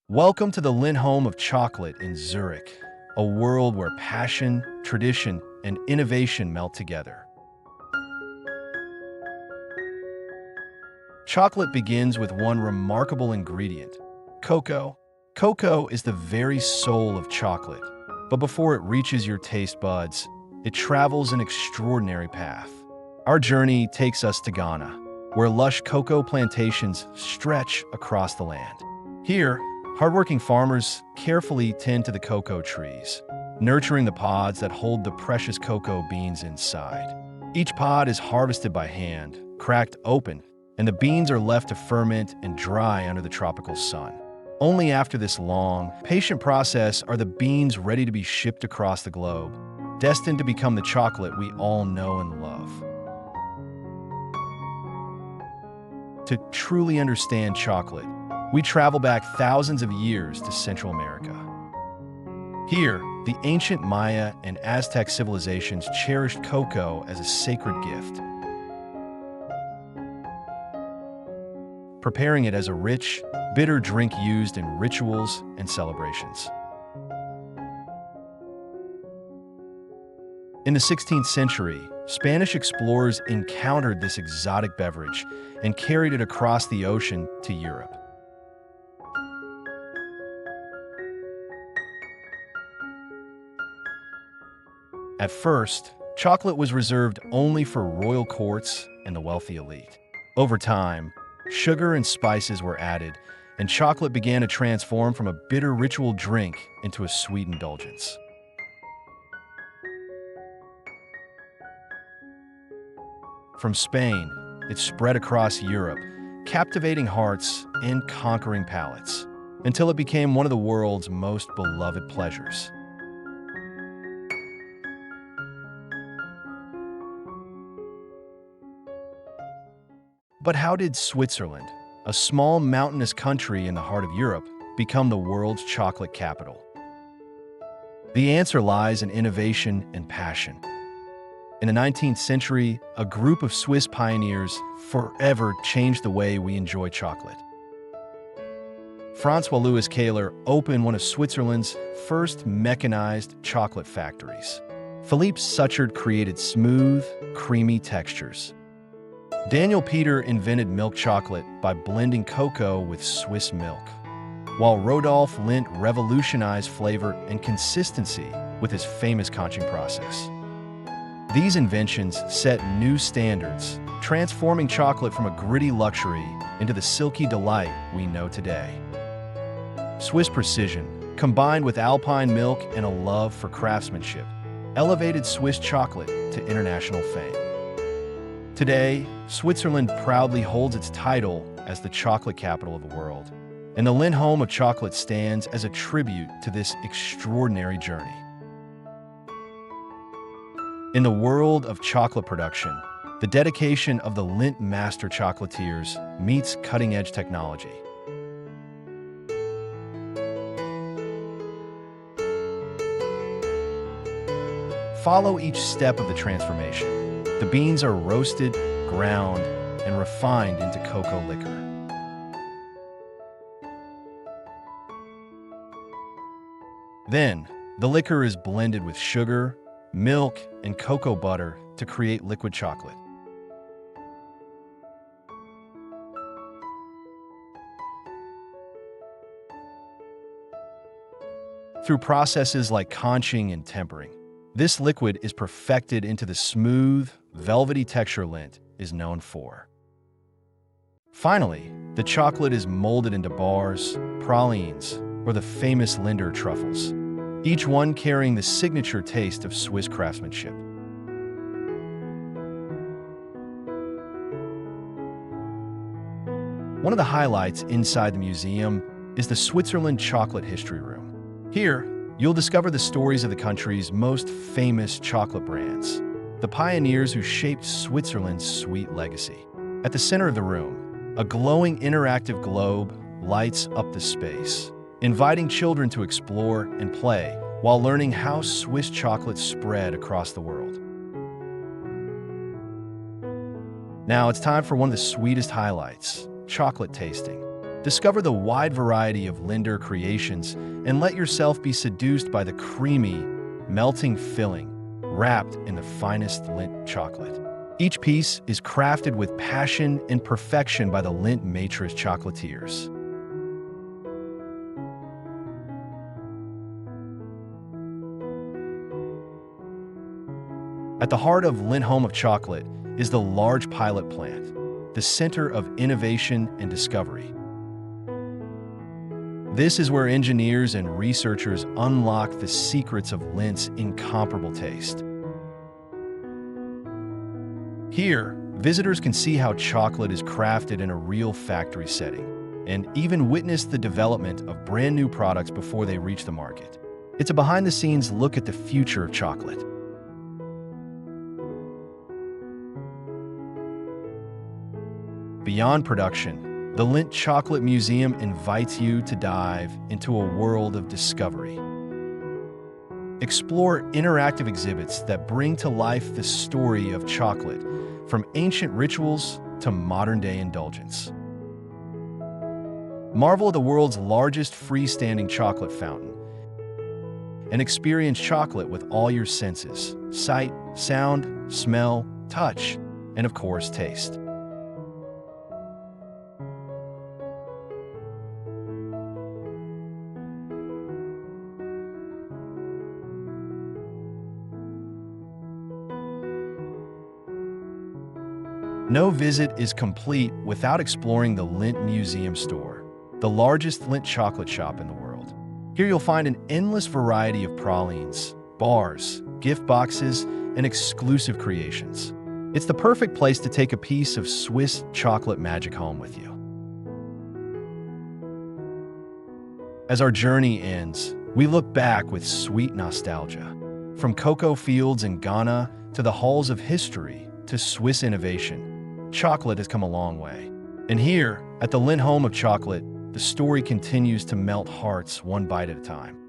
Welcome to the Lindt Home of Chocolate in Zurich, a world where passion, tradition, and innovation melt together. Chocolate begins with one remarkable ingredient, cocoa. Cocoa is the very soul of chocolate, but before it reaches your taste buds, it travels an extraordinary path. Our journey takes us to Ghana, where lush cocoa plantations stretch across the land. Here, hardworking farmers carefully tend to the cocoa trees, nurturing the pods that hold the precious cocoa beans inside. Each pod is harvested by hand, cracked open, and the beans are left to ferment and dry under the tropical sun. Only after this long, patient process are the beans ready to be shipped across the globe, destined to become the chocolate we all know and love. To truly understand chocolate, we travel back thousands of years to Central America. Here, the ancient Maya and Aztec civilizations cherished cocoa as a sacred gift, preparing it as a rich, bitter drink used in rituals and celebrations. In the 16th century, Spanish explorers encountered this exotic beverage and carried it across the ocean to Europe. At first, chocolate was reserved only for royal courts and the wealthy elite. Over time, sugar and spices were added, and chocolate began to transform from a bitter ritual drink into a sweet indulgence. From Spain, it spread across Europe, captivating hearts and conquering palates, until it became one of the world's most beloved pleasures. But how did Switzerland, a small mountainous country in the heart of Europe, become the world's chocolate capital? The answer lies in innovation and passion. In the 19th century, a group of Swiss pioneers forever changed the way we enjoy chocolate. Francois Louis Kahler opened one of Switzerland's first mechanized chocolate factories. Philippe Suchard created smooth, creamy textures. Daniel Peter invented milk chocolate by blending cocoa with Swiss milk, while Rodolphe Lindt revolutionized flavor and consistency with his famous conching process. These inventions set new standards, transforming chocolate from a gritty luxury into the silky delight we know today. Swiss precision, combined with alpine milk and a love for craftsmanship, elevated Swiss chocolate to international fame. Today, Switzerland proudly holds its title as the chocolate capital of the world, and the Lindt Home of Chocolate stands as a tribute to this extraordinary journey. In the world of chocolate production, the dedication of the Lindt master chocolatiers meets cutting-edge technology. Follow each step of the transformation. The beans are roasted, ground, and refined into cocoa liquor. Then, the liquor is blended with sugar, milk, and cocoa butter to create liquid chocolate. Through processes like conching and tempering, this liquid is perfected into the smooth, velvety texture Lindt is known for. Finally, the chocolate is molded into bars, pralines, or the famous Lindor truffles, each one carrying the signature taste of Swiss craftsmanship. One of the highlights inside the museum is the Switzerland Chocolate History Room. Here, you'll discover the stories of the country's most famous chocolate brands, the pioneers who shaped Switzerland's sweet legacy. At the center of the room, a glowing interactive globe lights up the space, inviting children to explore and play while learning how Swiss chocolate spread across the world. Now it's time for one of the sweetest highlights, chocolate tasting. Discover the wide variety of Lindor creations and let yourself be seduced by the creamy, melting filling wrapped in the finest Lindt chocolate. Each piece is crafted with passion and perfection by the Lindt Matrix chocolatiers. At the heart of Lindt Home of Chocolate is the large pilot plant, the center of innovation and discovery. This is where engineers and researchers unlock the secrets of Lindt's incomparable taste. Here, visitors can see how chocolate is crafted in a real factory setting, and even witness the development of brand new products before they reach the market. It's a behind-the-scenes look at the future of chocolate. Beyond production, the Lindt Chocolate Museum invites you to dive into a world of discovery. Explore interactive exhibits that bring to life the story of chocolate, from ancient rituals to modern-day indulgence. Marvel at the world's largest freestanding chocolate fountain and experience chocolate with all your senses: sight, sound, smell, touch, and of course, taste. No visit is complete without exploring the Lindt Museum store, the largest Lindt chocolate shop in the world. Here you'll find an endless variety of pralines, bars, gift boxes, and exclusive creations. It's the perfect place to take a piece of Swiss chocolate magic home with you. As our journey ends, we look back with sweet nostalgia. From cocoa fields in Ghana to the halls of history to Swiss innovation, chocolate has come a long way. And here, at the Lindt Home of Chocolate, the story continues to melt hearts one bite at a time.